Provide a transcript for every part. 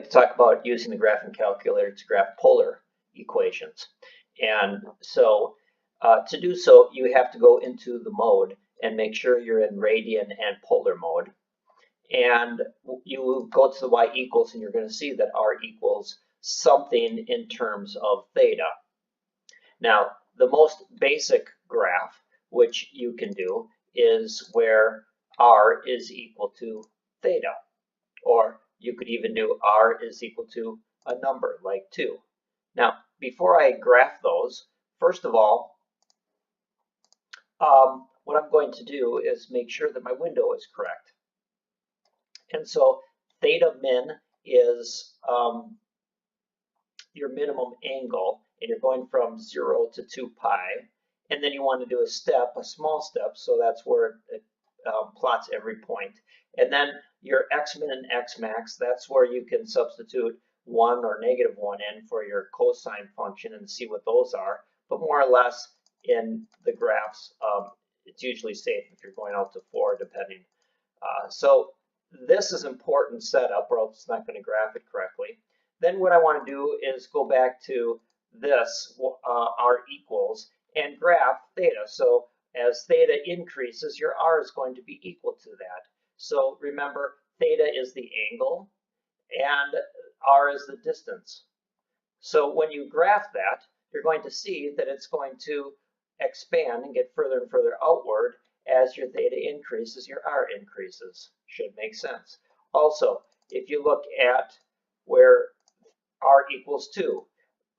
to talk about using the graphing calculator to graph polar equations. And so to do so, you have to go into the mode and make sure you're in radian and polar mode. And you go to the y equals, and you're going to see that r equals something in terms of theta. Now, the most basic graph, which you can do, is where r is equal to theta. Or you could even do r is equal to a number like 2. Now, before I graph those, first of all, what I'm going to do is make sure that my window is correct. And so theta min is your minimum angle, and you're going from 0 to 2 pi. And then you want to do a small step, so that's where it plots every point. And then your x-min and x-max, that's where you can substitute 1 or -1 in for your cosine function and see what those are. But more or less in the graphs, it's usually safe if you're going out to 4, depending. So this is important setup, or else it's not going to graph it correctly. Then what I want to do is go back to this, r equals, and graph theta. So as theta increases, your r is going to be equal to that. So remember, theta is the angle, and r is the distance. So when you graph that, you're going to see that it's going to expand and get further and further outward. As your theta increases, your r increases. Should make sense. Also, if you look at where r equals 2,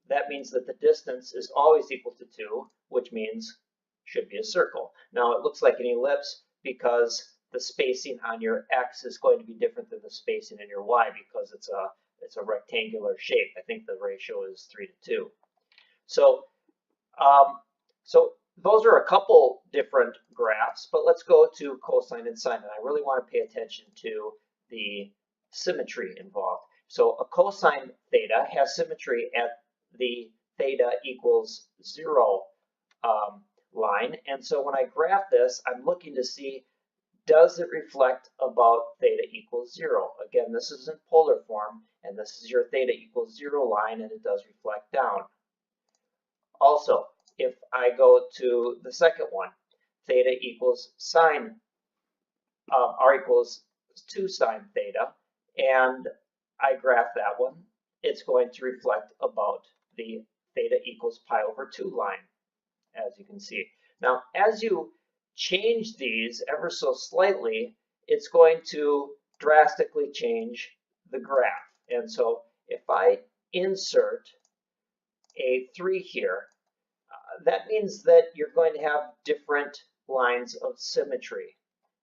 that means that the distance is always equal to 2, which means should be a circle. Now it looks like an ellipse because the spacing on your x is going to be different than the spacing in your y, because it's a rectangular shape. I think the ratio is 3 to 2. So those are a couple different graphs, but let's go to cosine and sine. And I really want to pay attention to the symmetry involved. So a cosine theta has symmetry at the theta equals 0 line. And so when I graph this, I'm looking to see, does it reflect about theta equals 0? Again, this is in polar form, and this is your theta equals 0 line, and it does reflect down. Also, if I go to the second one, theta equals sine, r equals 2 sine theta, and I graph that one, it's going to reflect about the theta equals pi over 2 line, as you can see. Now, as you change these ever so slightly, it's going to drastically change the graph. And so if I insert a 3 here, that means that you're going to have different lines of symmetry.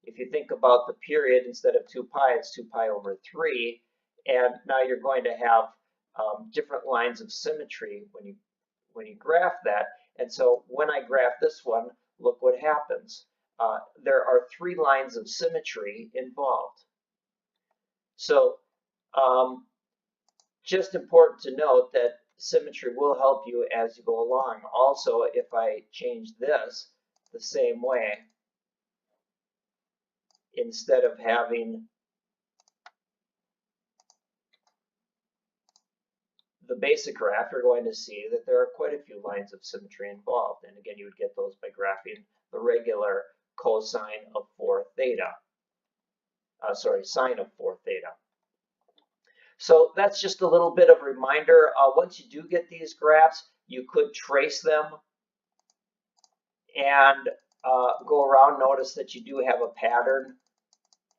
If you think about the period, instead of 2 pi, it's 2 pi over 3. And now you're going to have different lines of symmetry when you graph that. And so when I graph this one, look what happens. There are 3 lines of symmetry involved. So just important to note that symmetry will help you as you go along. Also, if I change this the same way, instead of having the basic graph, you're going to see that there are quite a few lines of symmetry involved. And again, you would get those by graphing the regular cosine of 4 theta. Sine of 4 theta. So that's just a little bit of a reminder. Once you do get these graphs, you could trace them and go around. Notice that you do have a pattern,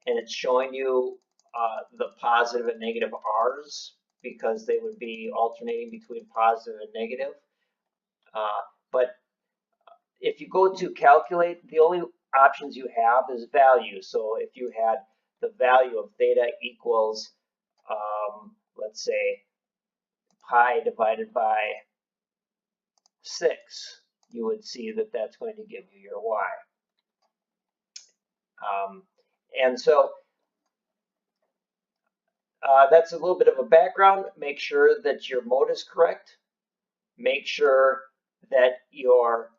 and it's showing you the positive and negative r's, because they would be alternating between positive and negative. But if you go to calculate, the only options you have is value. So if you had the value of theta equals, let's say, pi divided by 6, you would see that that's going to give you your y. And so that's a little bit of a background. Make sure that your mode is correct. Make sure that your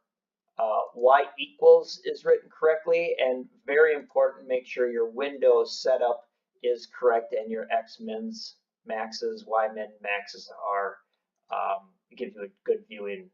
y equals is written correctly, and very important, make sure your window setup is correct and your x-mins maxes, y min maxes are give you a good viewing